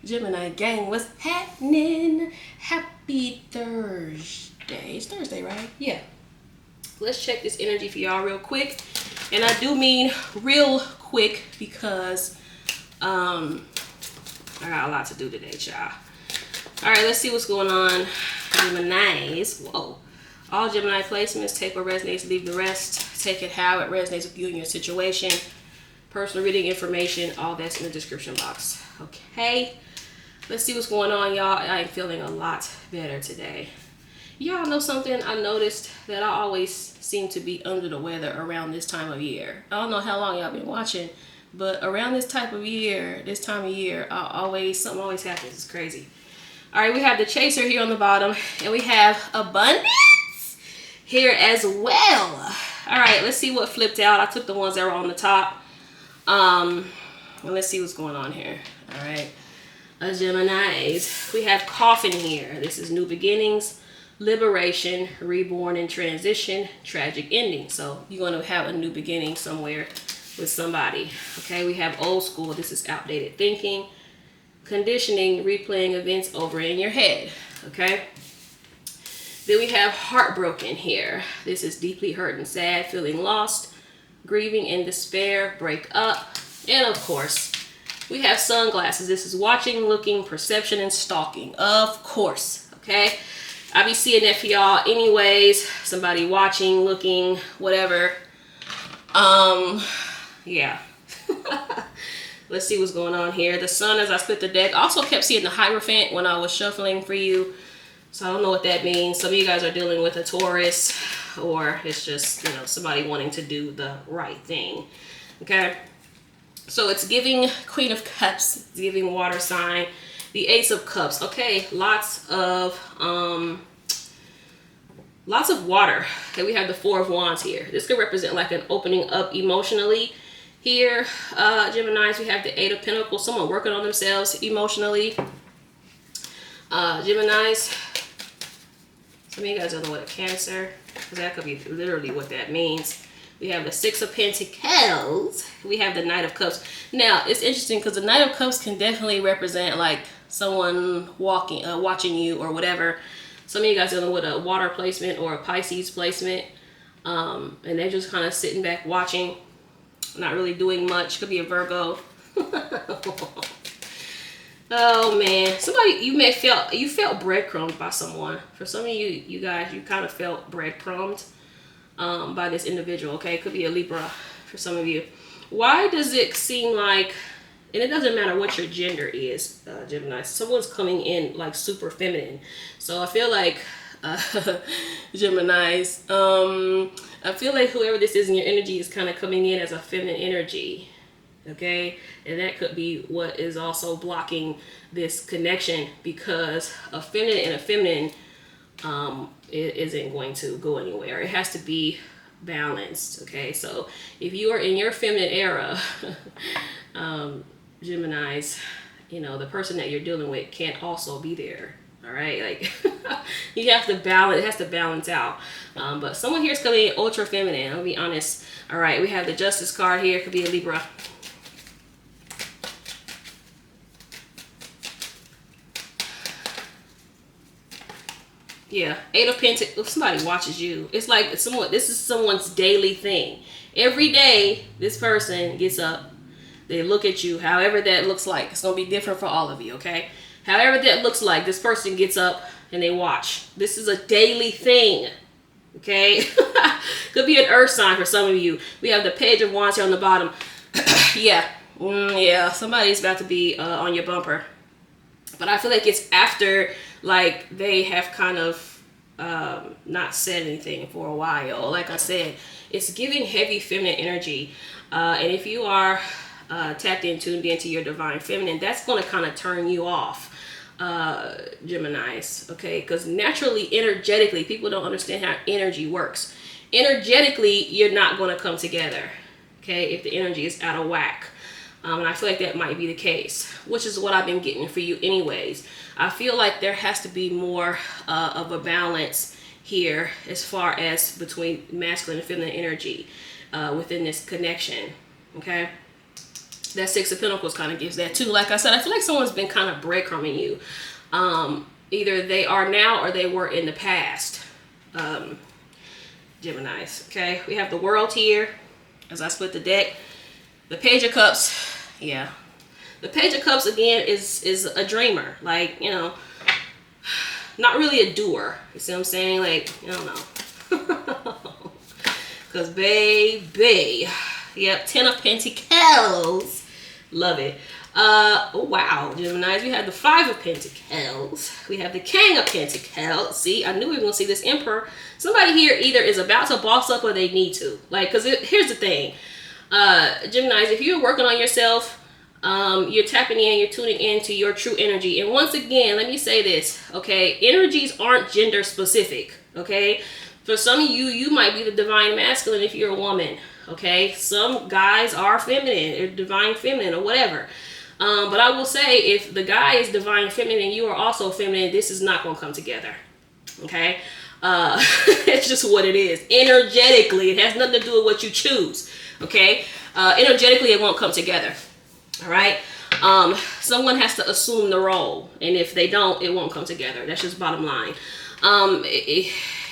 Gemini gang, what's happening? Happy Thursday. It's Thursday, right? Yeah. Let's check this energy for y'all real quick. And I do mean real quick because I got a lot to do today, y'all. Alright, let's see what's going on. Geminis. Whoa. All Gemini placements, take what resonates, leave the rest. Take it how it resonates with you and your situation. Personal reading information, all that's in the description box. Okay. Let's see what's going on, y'all. I'm feeling a lot better today. Y'all know something? I noticed that I always seem to be under the weather around this time of year. I don't know how long y'all been watching, but around this time of year, something always happens. It's crazy. All right, we have the chaser here on the bottom, and we have abundance here as well. All right, let's see what flipped out. I took the ones that were on the top. And let's see what's going on here. All right. Geminis, we have coffin here. This is new beginnings, liberation, reborn and transition, tragic ending. So you're going to have a new beginning somewhere with somebody. Okay, we have old school. This is outdated thinking, conditioning, replaying events over in your head. Okay. Then we have heartbroken here. This is deeply hurt and sad, feeling lost, grieving and despair, break up. And of course, we have sunglasses. This is watching, looking, perception, and stalking. Of course, okay? I be seeing that for y'all anyways. Somebody watching, looking, whatever. Yeah. Let's see what's going on here. The sun, as I split the deck, also kept seeing the Hierophant when I was shuffling for you. So I don't know what that means. Some of you guys are dealing with a Taurus, or it's just, somebody wanting to do the right thing. Okay? So it's giving Queen of Cups, it's giving water sign, the Ace of Cups. Okay, lots of water. Okay, we have the Four of Wands here. This could represent like an opening up emotionally. Here, Geminis, we have the Eight of Pentacles, someone working on themselves emotionally. Geminis, some of you guys don't know what a Cancer, because that could be literally what that means. We have the Six of Pentacles. We have the Knight of Cups. Now, it's interesting because the Knight of Cups can definitely represent like someone watching you or whatever. Some of you guys dealing with a water placement or a Pisces placement. And they're just kind of sitting back watching, not really doing much. Could be a Virgo. Oh man, you felt breadcrumbed by someone. For some of you guys, you kind of felt breadcrumbed by this individual. Okay, it could be a Libra for some of you. Why does it seem like, and it doesn't matter what your gender is, Gemini, someone's coming in like super feminine. So I feel like Geminis, I feel like whoever this is in your energy is kind of coming in as a feminine energy. Okay, and that could be what is also blocking this connection, because a feminine it isn't going to go anywhere. It has to be balanced. Okay, so if you are in your feminine era, Geminis, the person that you're dealing with can't also be there. All right, like you have to balance. It has to balance out. But someone here is coming in ultra feminine. I'll be honest. All right, we have the Justice card here. It could be a Libra. Yeah, Eight of Pentacles. Somebody watches you. It's like this is someone's daily thing. Every day, this person gets up. They look at you. However that looks like. It's going to be different for all of you, okay? However that looks like, this person gets up and they watch. This is a daily thing, okay? Could be an earth sign for some of you. We have the Page of Wands here on the bottom. Yeah. Yeah, somebody's about to be on your bumper. But I feel like it's after, like, they have kind of not said anything for a while. Like I said, it's giving heavy feminine energy. And if you are tapped in, tuned into your divine feminine, that's going to kind of turn you off, Geminis. Okay, because naturally, energetically, people don't understand how energy works. Energetically, you're not going to come together. Okay, if the energy is out of whack. And I feel like that might be the case, which is what I've been getting for you anyways. I feel like there has to be more of a balance here as far as between masculine and feminine energy within this connection. Okay. That Six of Pentacles kind of gives that too. Like I said, I feel like someone's been kind of breadcrumbing you. Either they are now or they were in the past. Geminis, okay? We have the World here as I split the deck. The Page of Cups, yeah. The Page of Cups, again, is a dreamer. Like, you know, not really a doer. You see what I'm saying? Like, I don't know. Because, baby, yep, 10 of Pentacles. Love it. Oh, wow, Geminis. We have the 5 of Pentacles. We have the King of Pentacles. See, I knew we were going to see this Emperor. Somebody here either is about to boss up or they need to. Like, because here's the thing. Geminis, if you're working on yourself, you're tapping in, you're tuning into your true energy. And once again, let me say this, okay? Energies aren't gender specific, okay? For some of you, you might be the divine masculine if you're a woman, okay? Some guys are feminine or divine feminine or whatever. But I will say, if the guy is divine feminine and you are also feminine, this is not going to come together, okay? It's just what it is. Energetically, it has nothing to do with what you choose, okay? Energetically, it won't come together, all right? Someone has to assume the role, and if they don't, it won't come together. That's just bottom line.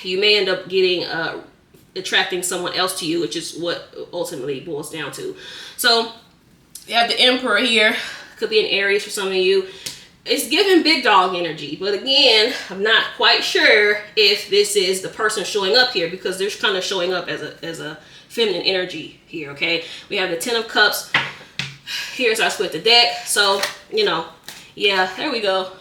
You may end up getting attracting someone else to you, which is what ultimately boils down to. So you have the Emperor here. Could be an Aries for some of you. It's giving big dog energy, but again, I'm not quite sure if this is the person showing up here, because they're kind of showing up as a feminine energy here, okay? We have the 10 of Cups. Here's our split the deck. So, you know, yeah, there we go.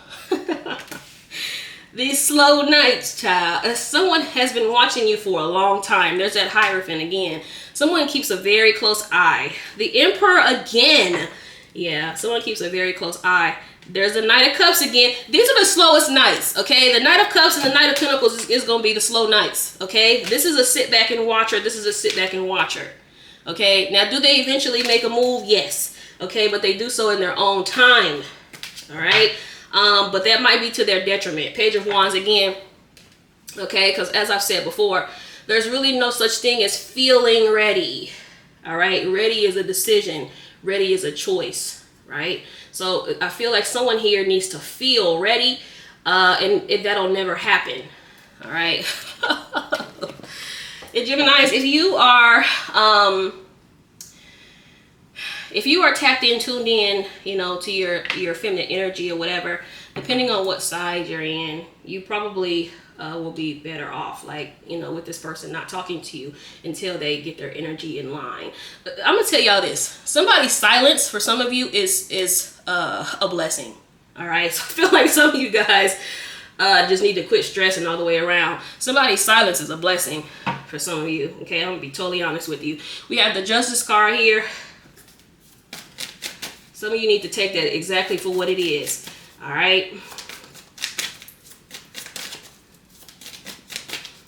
These slow nights, child. Someone has been watching you for a long time. There's that Hierophant again. Someone keeps a very close eye. The Emperor again. Yeah, someone keeps a very close eye. There's the Knight of Cups again. These are the slowest nights, okay? The Knight of Cups and the Knight of Pentacles is going to be the slow nights, okay? This is a sit back and watcher. This is a sit back and watcher, okay? Now, do they eventually make a move? Yes, okay? But they do so in their own time, all right? But that might be to their detriment. Page of Wands again, okay? Because as I've said before, there's really no such thing as feeling ready, all right? Ready is a decision. Ready is a choice, right? So I feel like someone here needs to feel ready, and that'll never happen, all right? And Geminis, if you are tapped in, tuned in, you know, to your feminine energy or whatever, depending on what side you're in, you probably will be better off, like, you know, with this person not talking to you until they get their energy in line. But I'm gonna tell y'all this: somebody's silence for some of you is a blessing. All right, so I feel like some of you guys just need to quit stressing all the way around. Somebody's silence is a blessing for some of you. Okay, I'm gonna be totally honest with you. We have the Justice card here. Some of you need to take that exactly for what it is. All right.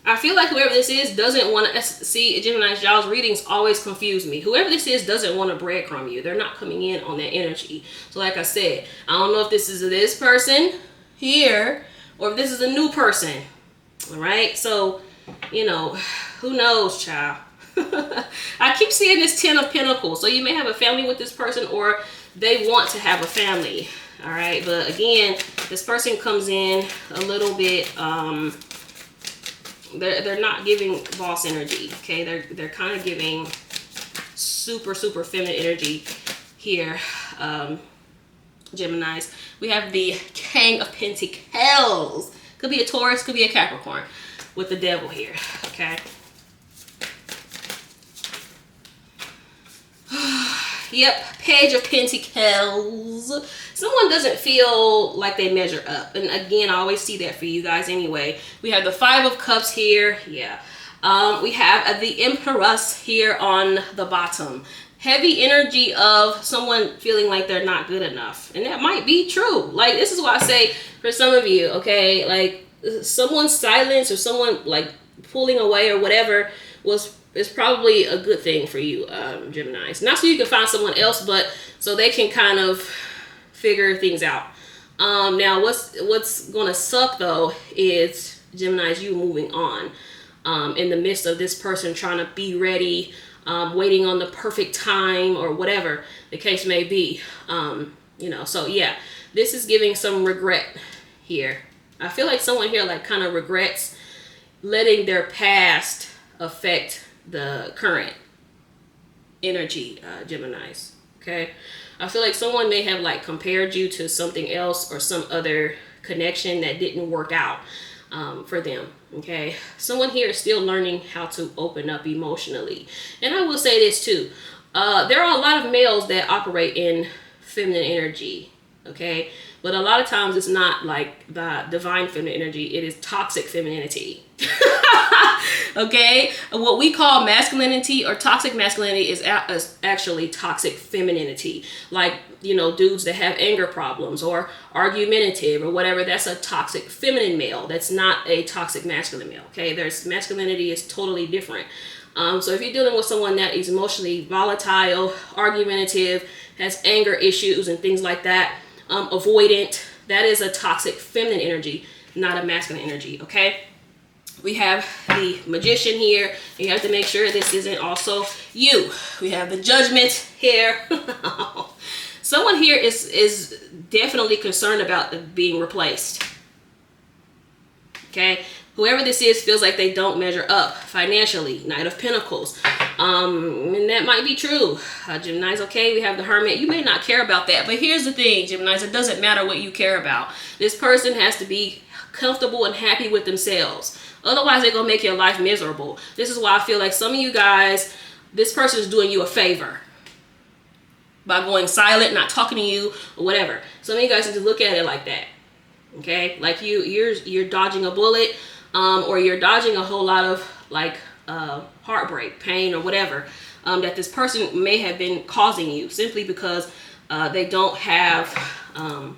I feel like whoever this is doesn't want to see. Gemini, y'all's readings always confuse me. Whoever this is doesn't want to breadcrumb you. They're not coming in on that energy. So like I said, I don't know if this is this person here or if this is a new person. All right. So, you know, who knows, child? I keep seeing this 10 of Pentacles. So you may have a family with this person, or they want to have a family. All right. But again, this person comes in a little bit, they're not giving boss energy, okay? They're kind of giving super feminine energy here, Geminis. We have the King of Pentacles. Could be a Taurus, could be a Capricorn with the Devil here, okay? Yep, Page of Pentacles. Someone doesn't feel like they measure up. And again, I always see that for you guys anyway. We have the 5 of Cups here. Yeah. We have the Empress here on the bottom. Heavy energy of someone feeling like they're not good enough. And that might be true. Like, this is why I say for some of you, okay, like someone's silence or someone like pulling away or whatever is probably a good thing for you, Geminis. Not so you can find someone else, but so they can kind of figure things out. Now, what's going to suck, though, is, Geminis, you moving on in the midst of this person trying to be ready, waiting on the perfect time or whatever the case may be. So yeah, this is giving some regret here. I feel like someone here like kind of regrets letting their past affect the current energy, Geminis. Okay, I feel like someone may have like compared you to something else or some other connection that didn't work out for them. Okay, someone here is still learning how to open up emotionally. And I will say this too, there are a lot of males that operate in feminine energy. Okay, but a lot of times it's not like the divine feminine energy, it is toxic femininity. Okay, what we call masculinity or toxic masculinity is actually toxic femininity. Like, dudes that have anger problems or argumentative or whatever, that's a toxic feminine male. That's not a toxic masculine male. Okay, there's masculinity is totally different. So if you're dealing with someone that is emotionally volatile, argumentative, has anger issues and things like that, avoidant, that is a toxic feminine energy, not a masculine energy. Okay, we have the Magician here. You have to make sure this isn't also you. We have the Judgment here. Someone here is definitely concerned about being replaced. Okay, whoever this is feels like they don't measure up financially. Knight of Pentacles. And that might be true. Gemini's, okay, we have the Hermit. You may not care about that, but here's the thing, Gemini's, it doesn't matter what you care about. This person has to be comfortable and happy with themselves. Otherwise, they're going to make your life miserable. This is why I feel like some of you guys, this person is doing you a favor by going silent, not talking to you, or whatever. Some of you guys need to look at it like that. Okay, like you're dodging a bullet, or you're dodging a whole lot of like heartbreak, pain, or whatever that this person may have been causing you simply because they don't have a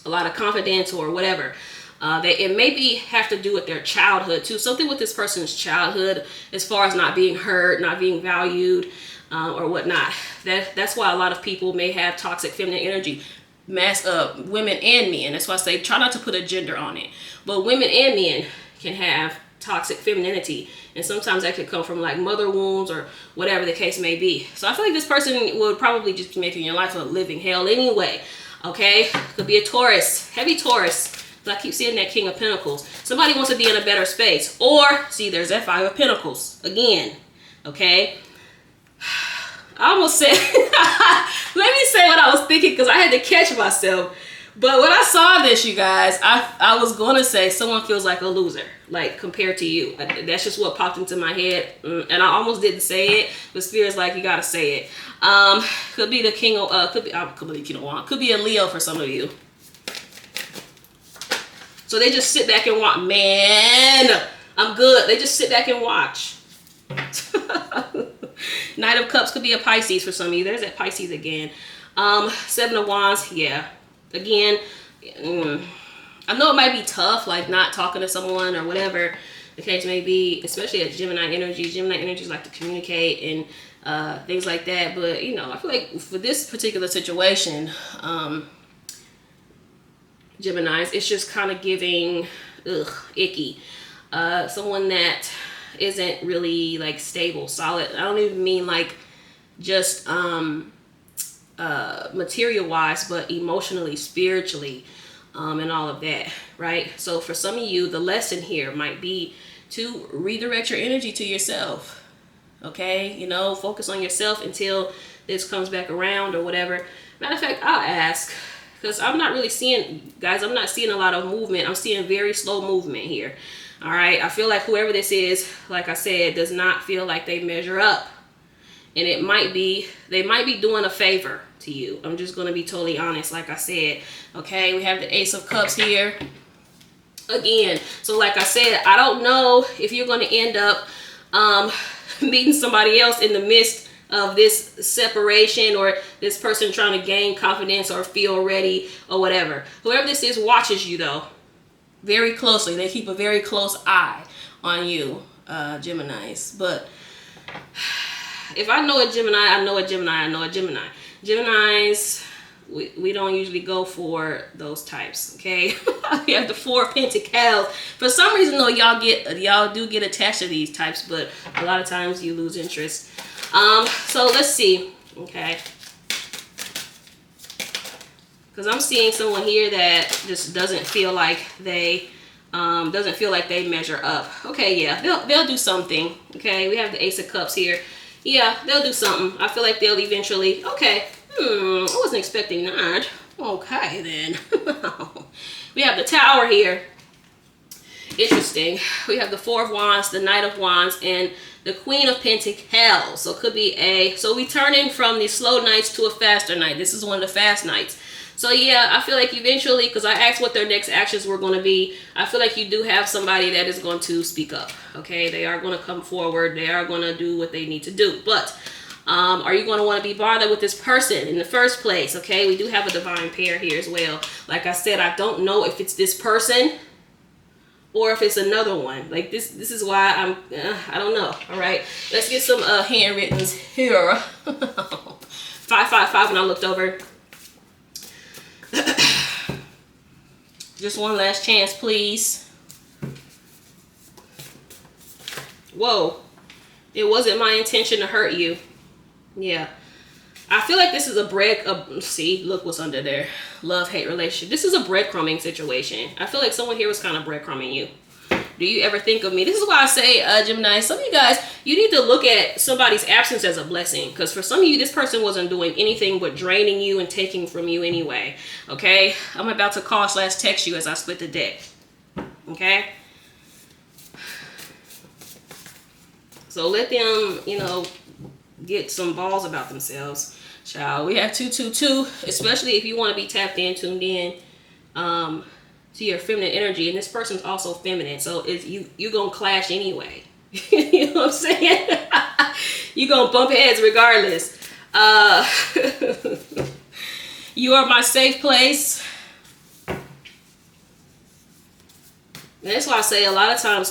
lot of confidence or whatever. It maybe have to do with their childhood too. Something with this person's childhood as far as not being heard, not being valued, or whatnot. That's why a lot of people may have toxic feminine energy. Women and men. That's why I say try not to put a gender on it. But women and men can have toxic femininity, and sometimes that could come from like mother wounds or whatever the case may be. So I feel like this person would probably just be making your life a living hell anyway. Okay, could be a Taurus, heavy Taurus. I keep seeing that King of Pentacles. Somebody wants to be in a better space. Or, see, there's that Five of Pentacles again. Okay. I almost said, let me say what I was thinking because I had to catch myself. But when I saw this, you guys, I was going to say someone feels like a loser, like compared to you. That's just what popped into my head. And I almost didn't say it, but Spirit's like, you got to say it. Could be the King of, could be a Leo for some of you. So they just sit back and watch. Man, I'm good. They just sit back and watch. Knight of Cups could be a Pisces for some of you. There's that Pisces again. Seven of Wands, yeah. Again, I know it might be tough, like not talking to someone or whatever the case may be, especially at Gemini energy. Gemini energies like to communicate and things like that. But, I feel like for this particular situation, Geminis, it's just kind of giving icky. Someone that isn't really like stable, solid. I don't even mean like just material wise, but emotionally, spiritually, and all of that, right? So for some of you, the lesson here might be to redirect your energy to yourself. Okay, focus on yourself until this comes back around or whatever. Matter of fact, I'll ask, because I'm not really seeing, guys, I'm not seeing a lot of movement. I'm seeing very slow movement here. All right. I feel like whoever this is, like I said, does not feel like they measure up. And they might be doing a favor to you. I'm just going to be totally honest, like I said. Okay. We have the Ace of Cups here again. So like I said, I don't know if you're going to end up meeting somebody else in the midst of this separation, or this person trying to gain confidence or feel ready or whatever. Whoever this is watches you though very closely. They keep a very close eye on you, Geminis. But if I know a Gemini, I know a Gemini, I know a Gemini. Geminis we don't usually go for those types, okay? We have the 4 of Pentacles. For some reason though, y'all do get attached to these types, but a lot of times you lose interest. So let's see, okay? Because I'm seeing someone here that just doesn't feel like they measure up. Okay, yeah, they'll do something. Okay, we have the Ace of Cups here. Yeah, they'll do something. I feel like they'll eventually. Okay, I wasn't expecting that. Okay, then. We have the Tower here. Interesting. We have the 4 of Wands, the Knight of Wands, and the Queen of Pentacles. So it could be so we turning from the slow nights to a faster night. This is one of the fast nights. So yeah, I feel like eventually, because I asked what their next actions were going to be, I feel like you do have somebody that is going to speak up. Okay, they are going to come forward. They are going to do what they need to do. But are you going to want to be bothered with this person in the first place? Okay, we do have a divine pair here as well. Like I said, I don't know if it's this person or if it's another one. Like this is why I don't know. All right, let's get some handwrittens here. 555 when I looked over. Just one last chance, please. Whoa. It wasn't my intention to hurt you. Yeah. I feel like this is a see, look what's under there. Love-hate relationship. This is a breadcrumbing situation. I feel like someone here was kind of breadcrumbing you. Do you ever think of me? This is why I say, Gemini, some of you guys, you need to look at somebody's absence as a blessing. Because for some of you, this person wasn't doing anything but draining you and taking from you anyway. Okay? I'm about to call/text you as I split the deck. Okay? So let them, get some balls about themselves. Child, we have 222, especially if you want to be tapped in, tuned in. To your feminine energy, and this person's also feminine, so it's you're gonna clash anyway. You know what I'm saying? You're gonna bump heads regardless. You are my safe place. And that's why I say a lot of times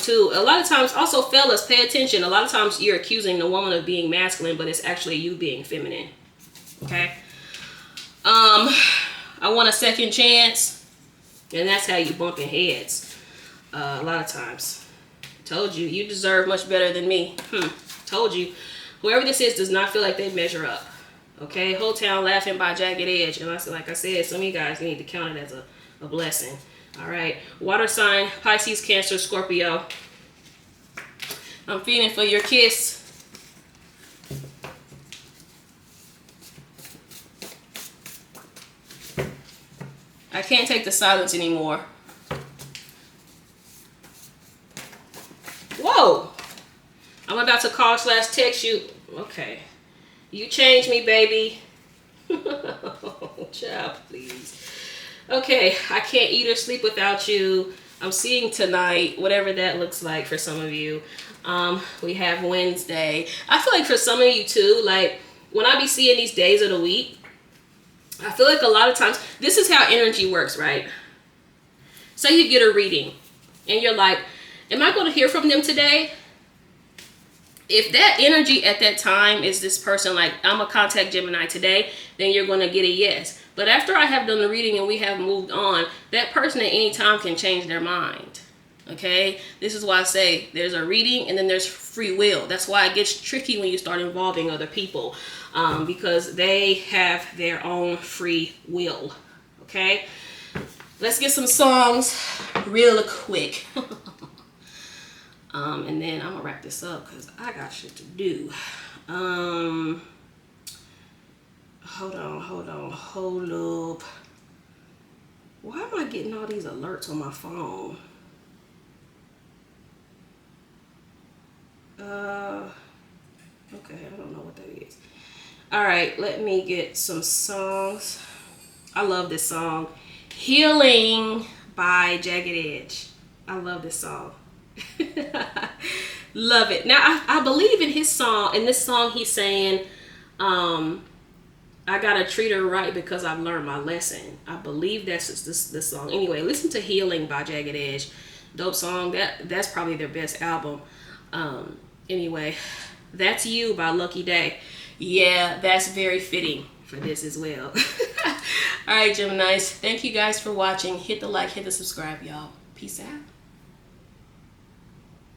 also, fellas, pay attention. A lot of times you're accusing the woman of being masculine, but it's actually you being feminine. Okay. I want a second chance. And that's how you bumping heads a lot of times. Told you, you deserve much better than me. Told you. Whoever this is does not feel like they measure up. Okay, whole town laughing by Jagged Edge. And like I said, some of you guys need to count it as a blessing. All right, water sign, Pisces, Cancer, Scorpio. I'm feeling for your kiss. I can't take the silence anymore. Whoa! I'm about to call/text you. Okay. You changed me, baby. Oh, child, please. Okay, I can't eat or sleep without you. I'm seeing tonight, whatever that looks like for some of you. We have Wednesday. I feel like for some of you too, like when I be seeing these days of the week, I feel like a lot of times, this is how energy works, right? Say you get a reading and you're like, am I going to hear from them today? If that energy at that time is this person, like, I'm going to contact Gemini today, then you're going to get a yes. But after I have done the reading and we have moved on, that person at any time can change their mind. Okay? This is why I say there's a reading and then there's free will. That's why it gets tricky when you start involving other people. Because they have their own free will. Okay, let's get some songs real quick. And then I'm gonna wrap this up because I got shit to do. Hold up. Why am I getting all these alerts on my phone? Okay, I don't know what that is. All right, let me get some songs. I love this song. Healing by Jagged Edge. I love this song. Love it. Now, I believe in his song. In this song, he's saying, I gotta treat her right because I've learned my lesson. I believe that's this song. Anyway, listen to Healing by Jagged Edge. Dope song. That's probably their best album. Anyway, That's You by Lucky Day. Yeah, that's very fitting for this as well. All right, Geminis. Thank you guys for watching. Hit the like, hit the subscribe, y'all. Peace out.